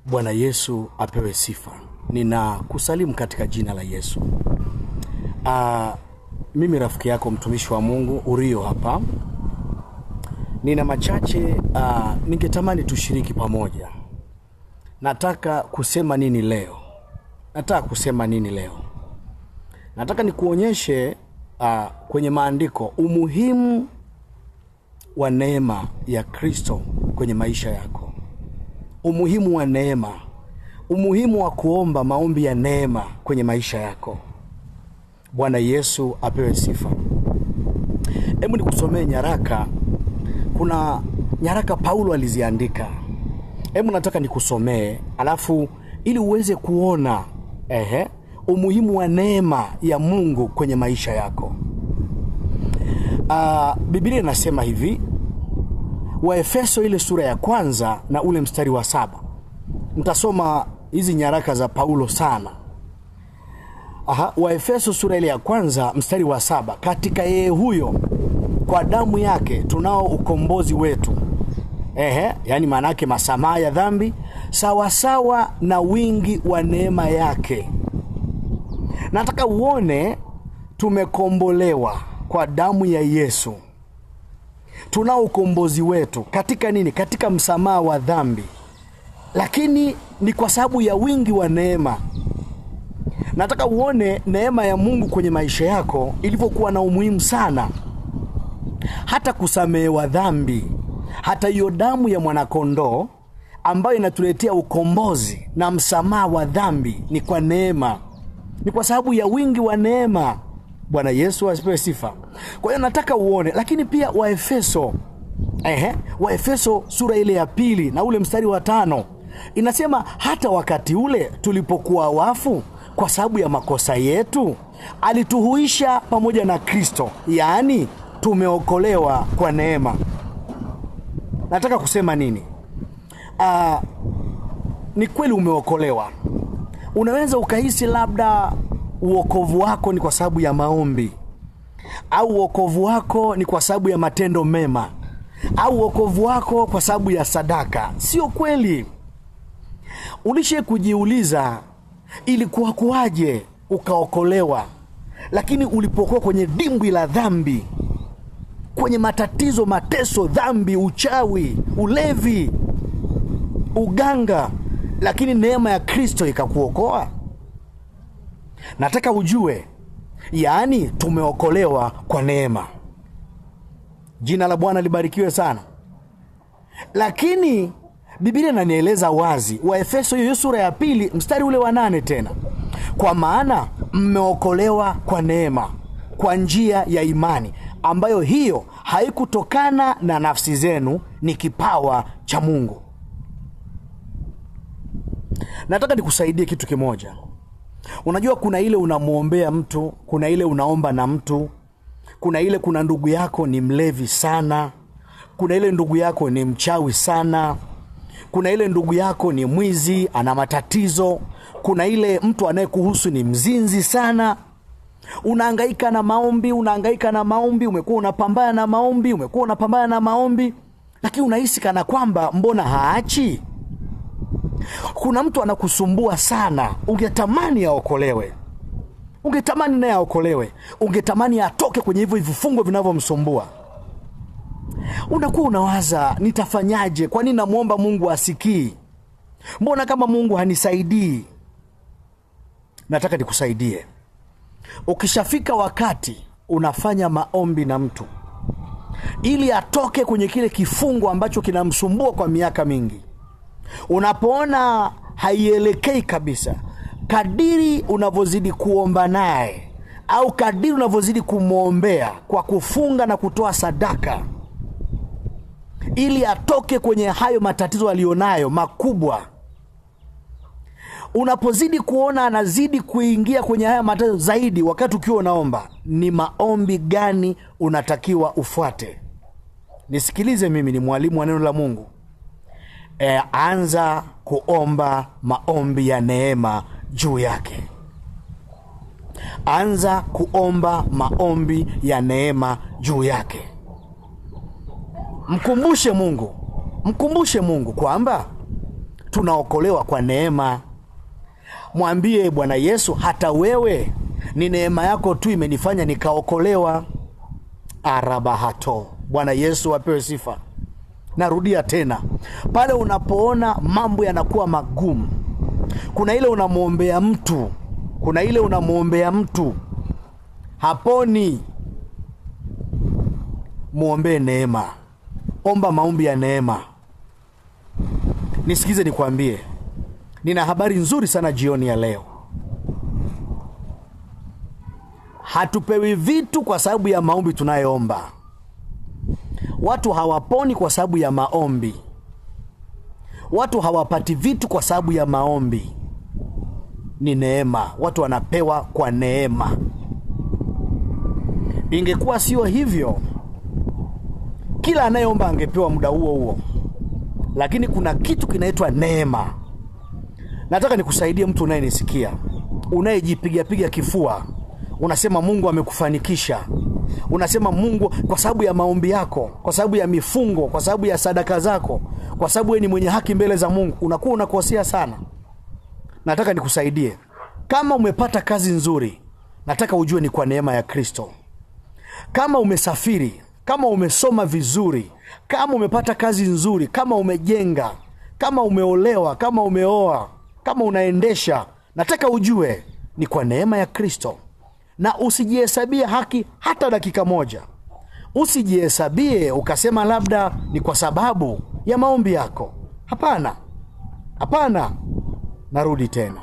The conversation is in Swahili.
Bwana Yesu apewe sifa. Ninakusalimu katika jina la Yesu. Mimi rafiki yako mtumishi wa Mungu Urio hapa. Nina machache ningetamani tushiriki pamoja. Nataka kusema nini leo? Nataka nikuonyeshe kwenye maandiko umuhimu wa neema ya Kristo kwenye maisha yako. Umuhimu wa neema, umuhimu wa kuomba maombi ya neema kwenye maisha yako. Bwana Yesu apewe sifa. Hebu nikusomee nyaraka. Kuna nyaraka Paulo aliziandika. Hebu nataka nikusomee alafu ili uweze kuona umuhimu wa neema ya Mungu kwenye maisha yako. Biblia inasema hivi, Waefeso ile sura ya 1 na ule mstari wa 7. Nitasoma hizi nyaraka za Paulo sana. Waefeso sura ile ya 1 mstari wa 7. Katika yeye huyo kwa damu yake tunao ukombozi wetu. Yani maana yake masamaha ya dhambi sawa sawa na wingi wa neema yake. Nataka uone tumekombolewa kwa damu ya Yesu. Tunao ukombozi wetu katika nini? Katika msamaha wa dhambi. Lakini ni kwa sababu ya wingi wa neema. Nataka uone neema ya Mungu kwenye maisha yako ilivyokuwa na umuhimu sana. Hata kusamehewa dhambi, hata hiyo damu ya mwanakondoo ambayo inatuletea ukombozi na msamaha wa dhambi ni kwa neema. Ni kwa sababu ya wingi wa neema. Bwana Yesu asifiwe sifa. Kwa hiyo nataka uone. Lakini pia Waefeso sura ile ya 2 na ule mstari wa 5 inasema hata wakati ule tulipokuwa wafu kwa sababu ya makosa yetu alituhuisha pamoja na Kristo. Yaani tumeokolewa kwa neema. Nataka kusema nini? Ni kweli umeokolewa. Unaweza ukahisi labda uokovu wako ni kwa sababu ya maombi, au uokovu wako ni kwa sababu ya matendo mema, au uokovu wako kwa sababu ya sadaka. Sio kweli. Ulishe kujiuliza ilikuwa kuaje ukaokolewa, lakini ulipokuwa kwenye dimbwi la dhambi, kwenye matatizo, mateso, dhambi, uchawi, ulevi, uganga, lakini neema ya Kristo ikakuokoa? Nataka ujue, yaani tumeokolewa kwa neema. Jina la Bwana libarikiwe sana. Lakini Biblia inanieleza wazi, Waefeso hiyo sura ya 2 mstari ule wa 8 tena. Kwa maana mmeokolewa kwa neema, kwa njia ya imani, ambayo hiyo haikutokana na nafsi zenu, ni kipawa cha Mungu. Nataka nikusaidie kitu kimoja. Unajua kuna ile unamuombea mtu, kuna ile unaomba na mtu, kuna ndugu yako ni mlevi sana, kuna ile ndugu yako ni mchawi sana, kuna ile ndugu yako ni mwizi, ana matatizo, kuna ile mtu anayekuhusu ni mzinzi sana. Unahangaika na maombi, umekuwa unapambana na maombi, lakini unahisi kana kwamba mbona haachi? Kuna mtu anakusumbua sana, ungetamani aokolewe. Ungetamani atoke kwenye hivyo vifungo vinavyomsumbua. Unakuwa unawaza, nitafanyaje? Kwa nini namuomba Mungu asikii? Mbona kama Mungu hanisaidii? Nataka nikusaidie. Ukishafika wakati unafanya maombi na mtu ili atoke kwenye kile kifungo ambacho kinamsumbua kwa miaka mingi, unapoona haielekei kabisa, kadiri unavyozidi kuomba naye, au kadiri unavyozidi kumwombea kwa kufunga na kutoa sadaka ili atoke kwenye hayo matatizo alionayo makubwa, unapozidi kuona anazidi kuingia kwenye haya matatizo zaidi, wakati ukiwa unaomba, ni maombi gani unatakiwa ufuate? Nisikilize, mimi ni mwalimu wa neno la Mungu. Anza kuomba maombi ya neema juu yake. Anza kuomba maombi ya neema juu yake. Mkumbushe Mungu kwamba tunaokolewa kwa neema. Mwambie Bwana Yesu, hata wewe ni neema yako tu imenifanya nikaokolewa. Arabahato. Bwana Yesu apewe sifa. Narudia tena, pale unapoona mambo yanakuwa magumu, kuna ile unamwombea mtu, haponi, muombee neema. Omba maombi ya neema. Nisikize nikwambie, nina habari nzuri sana jioni ya leo. Hatupewi vitu kwa sababu ya maombi tunayoomba. Watu hawaponi kwa sababu ya maombi. Watu hawapati vitu kwa sababu ya maombi. Ni neema. Watu wanapewa kwa neema. Ingekuwa sio hivyo, kila anayeomba angepewa muda huo. Lakini kuna kitu kinaitwa neema. Nataka nikusaidie mtu unayenisikia, unayejipiga kifua. Unasema Mungu amekufanikisha. Unasema Mungu kwa sababu ya maombi yako, kwa sababu ya mifungo, kwa sababu ya sadaka zako, kwa sababu wewe ni mwenye haki mbele za Mungu. Unakuwa unakosea sana. Nataka nikusaidie. Kama umepata kazi nzuri, nataka ujue ni kwa neema ya Kristo. Kama umesafiri, kama umesoma vizuri, kama umepata kazi nzuri, kama umejenga, kama umeolewa, kama umeoa, kama unaendesha, nataka ujue ni kwa neema ya Kristo. Na usijihesabie haki hata dakika moja. Usijihesabie ukasema labda ni kwa sababu ya maombi yako. Hapana. Narudi tena.